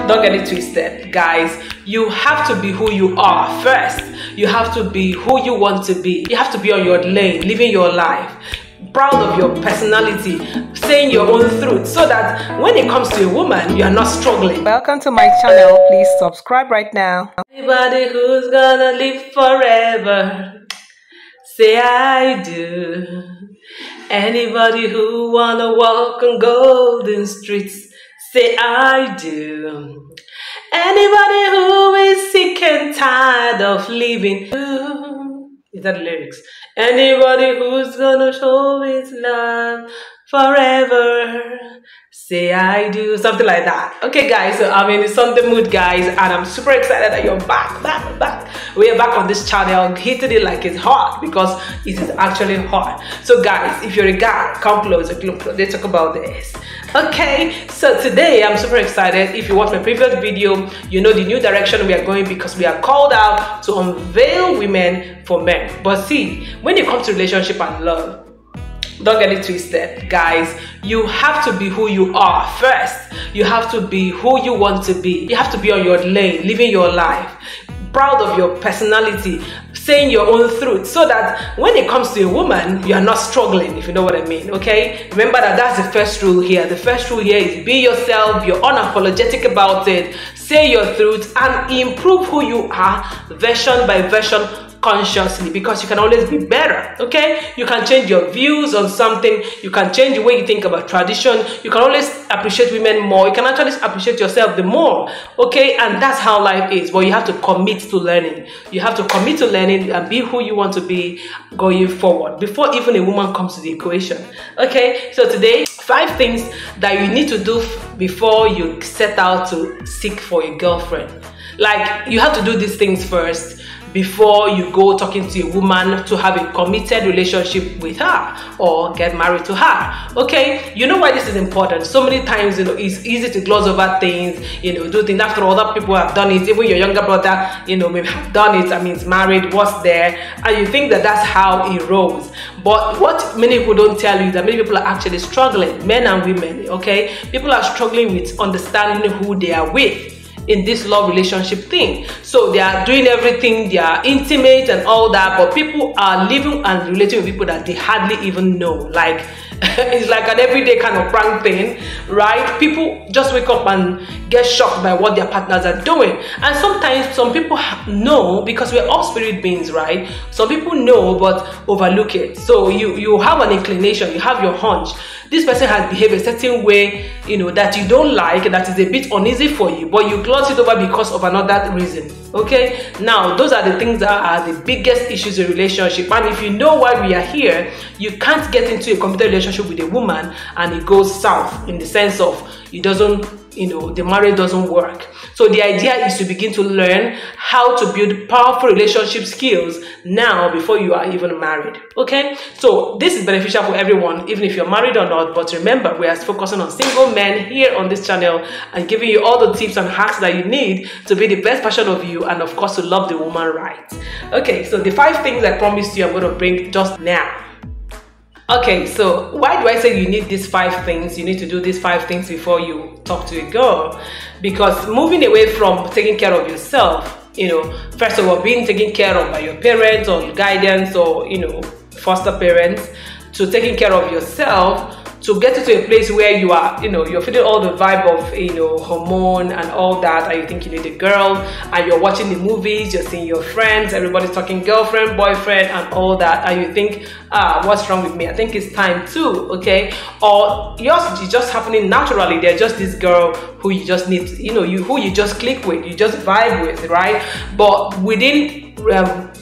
Don't get it twisted, guys. You have to be who you are first. You have to be who you want to be. You have to be on your lane, living your life, proud of your personality, saying your own truth, so that when it comes to a woman, you are not struggling. Welcome to my channel. Please subscribe right now. Anybody who's gonna live forever, say I do. Anybody who wanna walk on golden streets, say I do. Anybody who is sick and tired of living, is that the lyrics? Anybody who's gonna show his love forever, say I do. Something like that. Okay, guys, so I'm in the Sunday mood, guys, and I'm super excited that you're back. We are back on this channel, hitting it like it's hot, because it is actually hot. So guys, if you're a guy, come closer, let's talk about this. Okay, so today I'm super excited. If you watched my previous video, you know the new direction we are going, because we are called out to unveil women for men. But see, when it comes to relationship and love, don't get it twisted, guys. You have to be who you are first. You have to be who you want to be. You have to be on your lane, living your life, proud of your personality, saying your own truth, so that when it comes to a woman, you are not struggling, if you know what I mean. Okay, remember that's the first rule here. The first rule here is be yourself, be unapologetic about it, say your truth, and improve who you are version by version, consciously, because you can always be better. Okay, you can change your views on something, you can change the way you think about tradition, you can always appreciate women more, you can actually appreciate yourself the more. Okay, and that's how life is. But you have to commit to learning. You have to commit to learning and be who you want to be going forward, before even a woman comes to the equation. Okay, so today, 5 things that you need to do before you set out to seek for a girlfriend. Like, you have to do these things first before you go talking to a woman to have a committed relationship with her or get married to her. Okay, you know why this is important? So many times, you know, it's easy to gloss over things, you know, do things after other people have done it. Even your younger brother, you know, may have done it. I mean, it's married, what's there? And you think that that's how it rolls. But what many people don't tell you is that many people are actually struggling, men and women. Okay, people are struggling with understanding who they are with in this love relationship thing. So they are doing everything, they are intimate and all that, but people are living and relating with people that they hardly even know. Like, it's like an everyday kind of prank thing, right? People just wake up and get shocked by what their partners are doing. And sometimes some people know, because we're all spirit beings, right? Some people know but overlook it. So you have an inclination, you have your hunch. This person has behaved a certain way, you know, that you don't like, that is a bit uneasy for you, but you gloss it over because of another reason. Okay, now those are the things that are the biggest issues in relationship. And if you know why we are here, you can't get into a committed relationship with a woman and it goes south, in the sense of it doesn't, you know, the marriage doesn't work. So the idea is to begin to learn how to build powerful relationship skills now, before you are even married. Okay, so this is beneficial for everyone, even if you're married or not. But remember, we are focusing on single men here on this channel and giving you all the tips and hacks that you need to be the best version of you, and of course to love the woman right. Okay, so the 5 things I promised you I'm going to bring just now. Okay, so why do I say you need these 5 things? You need to do these 5 things before you talk to a girl. Because moving away from taking care of yourself, you know, first of all, being taken care of by your parents or your guidance or, you know, foster parents, to taking care of yourself, to get you to a place where you are, you know, you're feeling all the vibe of, you know, hormone and all that, and you think you need a girl, and you're watching the movies, you're seeing your friends, everybody's talking girlfriend, boyfriend, and all that, and you think, what's wrong with me? I think it's time too. Okay, or yours is just happening naturally. They're just this girl who you just need, you know, who you just click with, you just vibe with, right? But within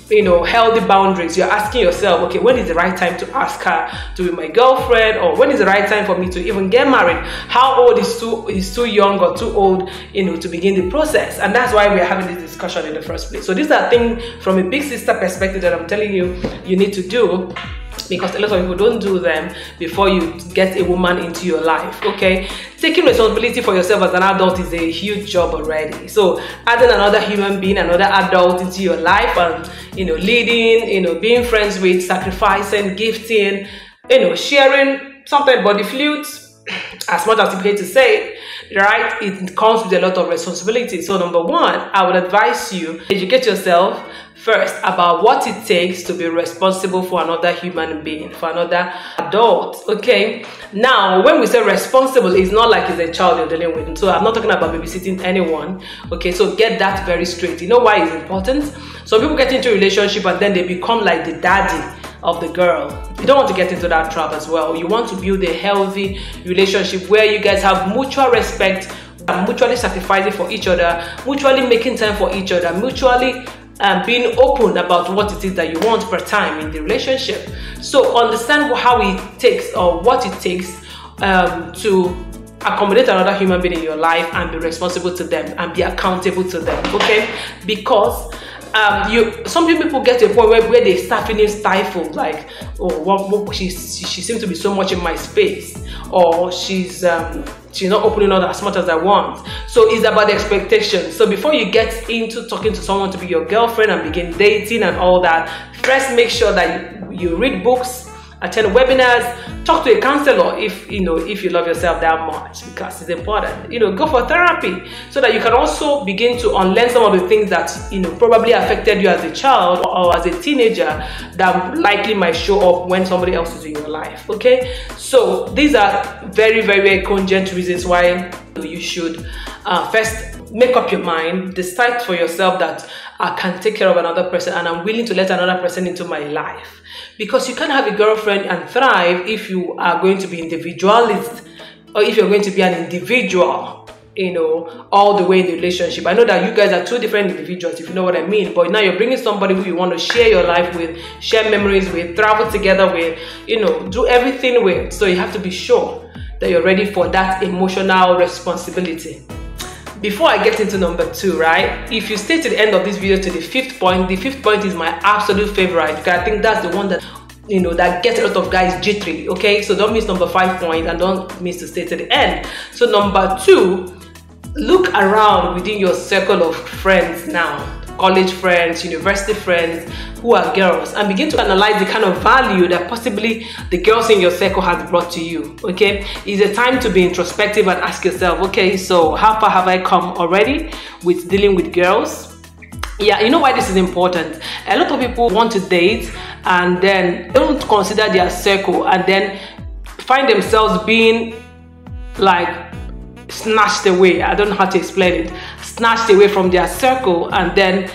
you know, healthy boundaries, you're asking yourself, okay, when is the right time to ask her to be my girlfriend, or when is the right time for me to even get married? How old is too young or too old, you know, to begin the process? And that's why we're having this discussion in the first place. So these are things from a big sister perspective that I'm telling you need to do, because a lot of people don't do them before you get a woman into your life. Okay, taking responsibility for yourself as an adult is a huge job already. So adding another human being, another adult into your life, and, you know, leading, you know, being friends with, sacrificing, gifting, you know, sharing something body fluids, as much as you hate to say, right? It comes with a lot of responsibility. So number one, I would advise you, educate yourself first about what it takes to be responsible for another human being, for another adult. Okay, now when we say responsible, it's not like it's a child you're dealing with. So I'm not talking about babysitting anyone. Okay, so get that very straight. You know why it's important? So people get into a relationship and then they become like the daddy of the girl. You don't want to get into that trap as well. You want to build a healthy relationship where you guys have mutual respect, mutually sacrificing for each other, mutually making time for each other, mutually being open about what it is that you want per time in the relationship. So understand how it takes, or what it takes to accommodate another human being in your life and be responsible to them and be accountable to them. Okay, because some people get to a point where they start feeling stifled, like, oh, she seems to be so much in my space, or she's not opening up as much as I want. So it's about the expectation. So before you get into talking to someone to be your girlfriend and begin dating and all that, first make sure that you read books, attend webinars, talk to a counselor if you love yourself that much, because it's important. Go for therapy so that you can also begin to unlearn some of the things that probably affected you as a child or as a teenager that likely might show up when somebody else is in your life. Okay, so these are very, very cogent reasons why you should first make up your mind, decide for yourself that I can take care of another person and I'm willing to let another person into my life. Because you can't have a girlfriend and thrive if you are going to be individualist, or if you're going to be an individual, all the way in the relationship. I know that you guys are two different individuals, if you know what I mean, but now you're bringing somebody who you want to share your life with, share memories with, travel together with, do everything with. So you have to be sure that you're ready for that emotional responsibility. Before I get into number 2, right, if you stay to the end of this video to the 5th point, the 5th point is my absolute favorite, because I think that's the one that that gets a lot of guys jittery. Okay, so don't miss number 5 point and don't miss to stay to the end. So number 2, look around within your circle of friends now, college friends, university friends who are girls, and begin to analyze the kind of value that possibly the girls in your circle has brought to you. Okay, it's a time to be introspective and ask yourself, okay, so how far have I come already with dealing with girls? Yeah, you know why this is important? A lot of people want to date and then don't consider their circle and then find themselves being like snatched away. I don't know how to explain it. Snatched away from their circle and then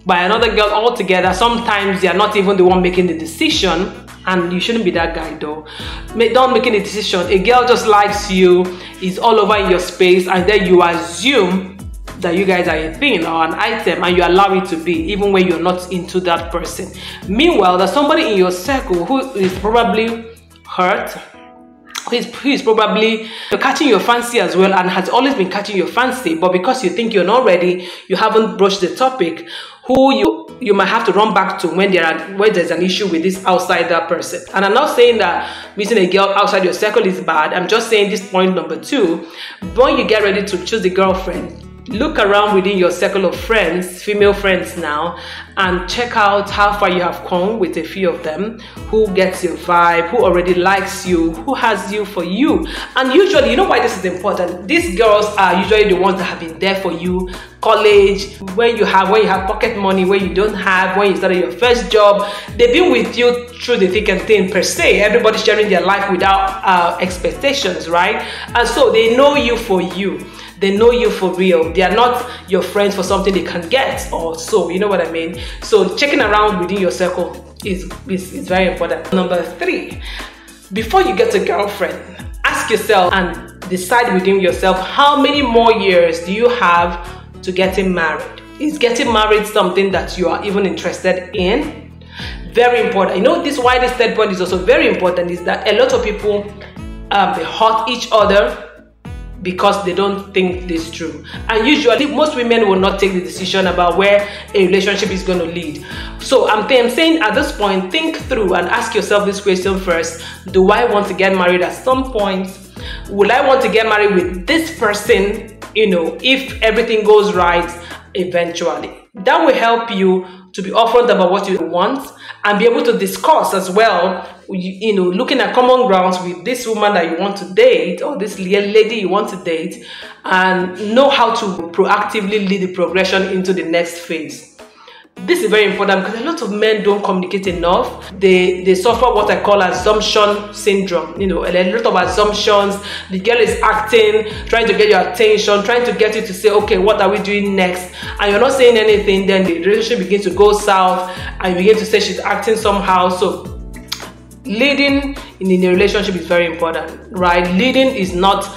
by another girl altogether. Sometimes they are not even the one making the decision, and you shouldn't be that guy though. Don't make any decision. A girl just likes you, is all over in your space, and then you assume that you guys are a thing or an item, and you allow it to be even when you're not into that person. Meanwhile, there's somebody in your circle who is probably hurt, who is probably catching your fancy as well, and has always been catching your fancy, but because you think you're not ready, you haven't broached the topic, who you might have to run back to when there's an issue with this outsider person. And I'm not saying that meeting a girl outside your circle is bad. I'm just saying this point number 2, when you get ready to choose a girlfriend, look around within your circle of friends, female friends now, and check out how far you have come with a few of them, who gets your vibe, who already likes you, who has you for you. And usually, you know why this is important? These girls are usually the ones that have been there for you. College, when you have pocket money, when you don't have, when you started your first job, they've been with you through the thick and thin per se. Everybody's sharing their life without expectations, right? And so they know you for you. They know you for real. They are not your friends for something they can get or so, you know what I mean? So checking around within your circle is very important. Number 3, before you get a girlfriend, ask yourself and decide within yourself, how many more years do you have to getting married? Is getting married something that you are even interested in? Very important. You know, why this 3rd point is also very important is that a lot of people they hurt each other because they don't think this through. And usually most women will not take the decision about where a relationship is going to lead. So I'm saying at this point, think through and ask yourself this question first. Do I want to get married at some point? Will I want to get married with this person, if everything goes right eventually? That will help you to be upfront about what you want and be able to discuss as well, looking at common grounds with this woman that you want to date or this lady you want to date, and know how to proactively lead the progression into the next phase. This is very important because a lot of men don't communicate enough. They suffer what I call assumption syndrome. A lot of assumptions. The girl is acting, trying to get your attention, trying to get you to say, okay, what are we doing next? And you're not saying anything, then the relationship begins to go south and you begin to say she's acting somehow. So leading in a relationship is very important, right? Leading is not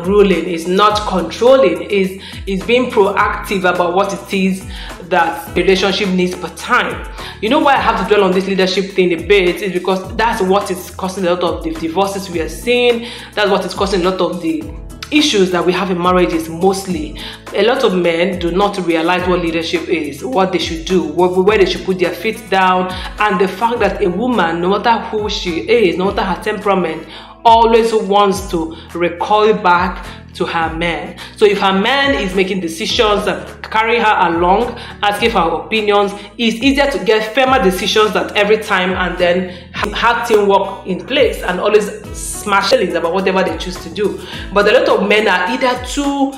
ruling, is not controlling, is being proactive about what it is that relationship needs per time. You know why I have to dwell on this leadership thing a bit is because that's what is causing a lot of the divorces we are seeing. That's what is causing a lot of the issues that we have in marriages. Mostly a lot of men do not realize what leadership is, what they should do, where they should put their feet down, and the fact that a woman, no matter who she is, no matter her temperament, always wants to recoil back to her man. So if her man is making decisions and carrying her along, asking for her opinions, it's easier to get firmer decisions than every time and then have teamwork in place and always smash feelings about whatever they choose to do. But a lot of men are either too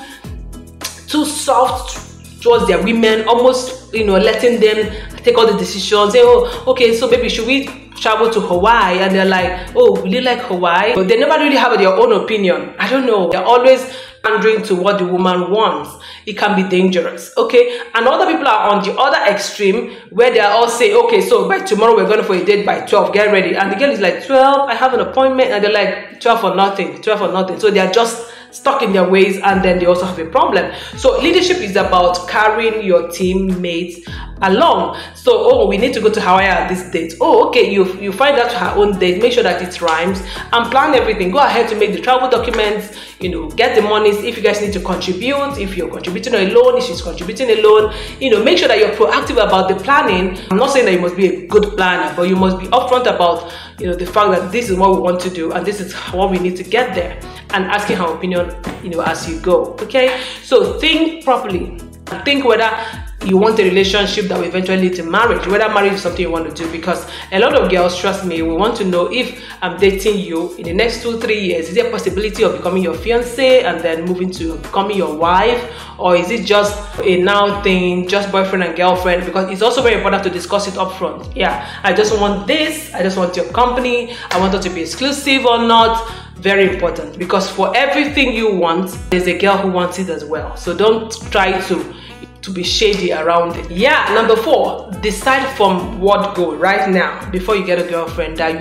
soft towards their women, almost letting them take all the decisions. Say, oh, okay, so baby, should we travel to Hawaii? And they're like, oh, will you like Hawaii? But they never really have their own opinion. I don't know. They're always pandering to what the woman wants. It can be dangerous, okay? And other people are on the other extreme where they are all saying, okay, so by tomorrow we're going for a date by 12, get ready. And the girl is like, 12, I have an appointment. And they're like, 12 for nothing, 12 for nothing. So they are just stuck in their ways, and then they also have a problem. So leadership is about carrying your teammates along. So, oh, we need to go to Hawaii at this date. Oh, okay, you find out her own date, make sure that it rhymes, and plan everything. Go ahead to make the travel documents, get the monies. If you guys need to contribute, if you're contributing alone, if she's contributing alone, make sure that you're proactive about the planning. I'm not saying that you must be a good planner, but you must be upfront about the fact that this is what we want to do and this is what we need to get there, and asking her opinion as you go. Okay, so think properly. Think whether you want a relationship that will eventually lead to marriage, whether marriage is something you want to do. Because a lot of girls, trust me, we want to know, if I'm dating you in the next 2-3 years, is there a possibility of becoming your fiance and then moving to becoming your wife, or is it just a now thing, just boyfriend and girlfriend? Because it's also very important to discuss it up front. Yeah, I just want this, I just want your company, I want it to be exclusive or not. Very important, because for everything you want, there's a girl who wants it as well. So don't try to be shady around it. Yeah, number 4, decide from what go right now before you get a girlfriend that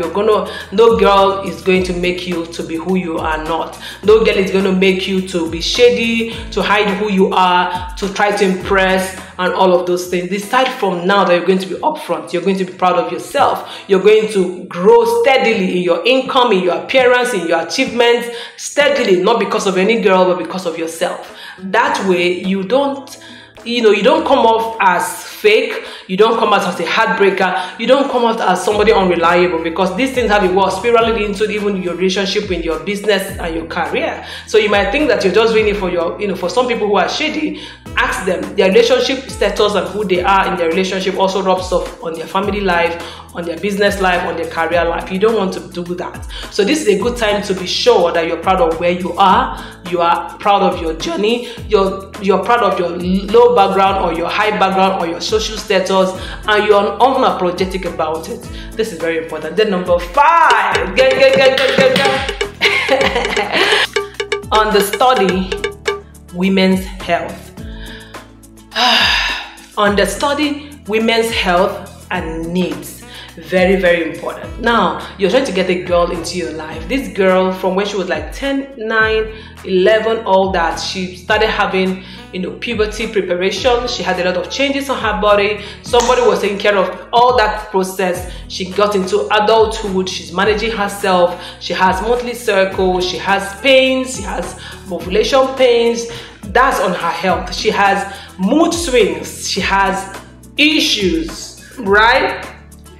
no girl is going to make you to be who you are not. No girl is going to make you to be shady, to hide who you are, to try to impress and all of those things. Decide from now that you're going to be upfront. You're going to be proud of yourself. You're going to grow steadily in your income, in your appearance, in your achievements, steadily, not because of any girl, but because of yourself. That way you don't come off as fake, you don't come out as a heartbreaker, you don't come out as somebody unreliable, because these things have a way of spiraling into even your relationship in your business and your career. So you might think that you're just doing it for for some people who are shady. Ask them, their relationship status and who they are in their relationship also rubs off on their family life, on their business life, on their career life. You don't want to do that. So this is a good time to be sure that you're proud of where you are proud of your journey, you're proud of your low background or your high background or your social status, and you're unapologetic about it. This is very important. Then number 5, understudy women's health. Understudy women's health and needs. Very, very important. Now, you're trying to get a girl into your life. This girl, from when she was like 10, 9, 11, all that, she started having puberty preparation. She had a lot of changes on her body. Somebody was taking care of all that process. She got into adulthood. She's managing herself. She has monthly circles. She has pains. She has ovulation pains. That's on her health. She has mood swings. She has issues, right?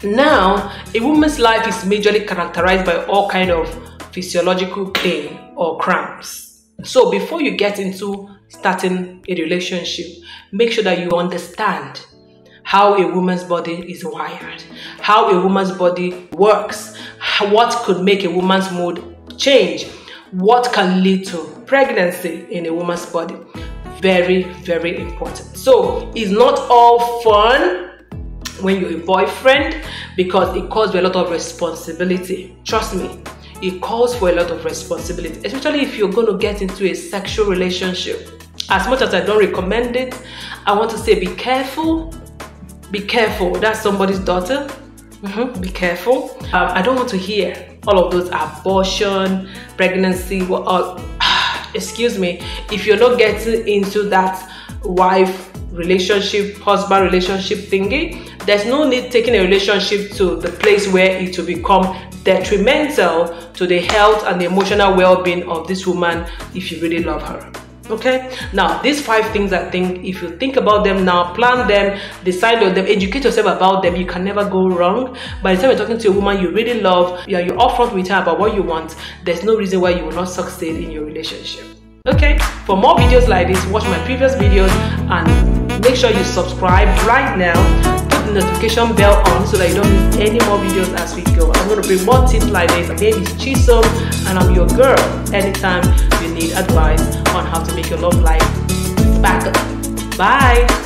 Now, a woman's life is majorly characterized by all kind of physiological pain or cramps. So before you get into starting a relationship, make sure that you understand how a woman's body is wired, how a woman's body works, what could make a woman's mood change, what can lead to pregnancy in a woman's body. Very, very important. So it's not all fun when you're a boyfriend, because it calls for a lot of responsibility. Trust me, it calls for a lot of responsibility, especially if you're going to get into a sexual relationship. As much as I don't recommend it, I want to say be careful. Be careful. That's somebody's daughter. Be careful. I don't want to hear all of those abortion, pregnancy, excuse me. If you're not getting into that wife relationship, husband relationship thingy, there's no need taking a relationship to the place where it will become detrimental to the health and the emotional well-being of this woman if you really love her. Okay, now these 5 things, I think if you think about them now, plan them, decide on them, educate yourself about them, you can never go wrong. By the time you're talking to a woman you really love, you're upfront with her about what you want, there's no reason why you will not succeed in your relationship. Okay, for more videos like this, watch my previous videos and make sure you subscribe right now. Put the notification bell on so that you don't miss any more videos as we go. I'm going to bring more tips like this. My name is Chisom and I'm your girl. Anytime you need advice on how to make your love life better. Bye.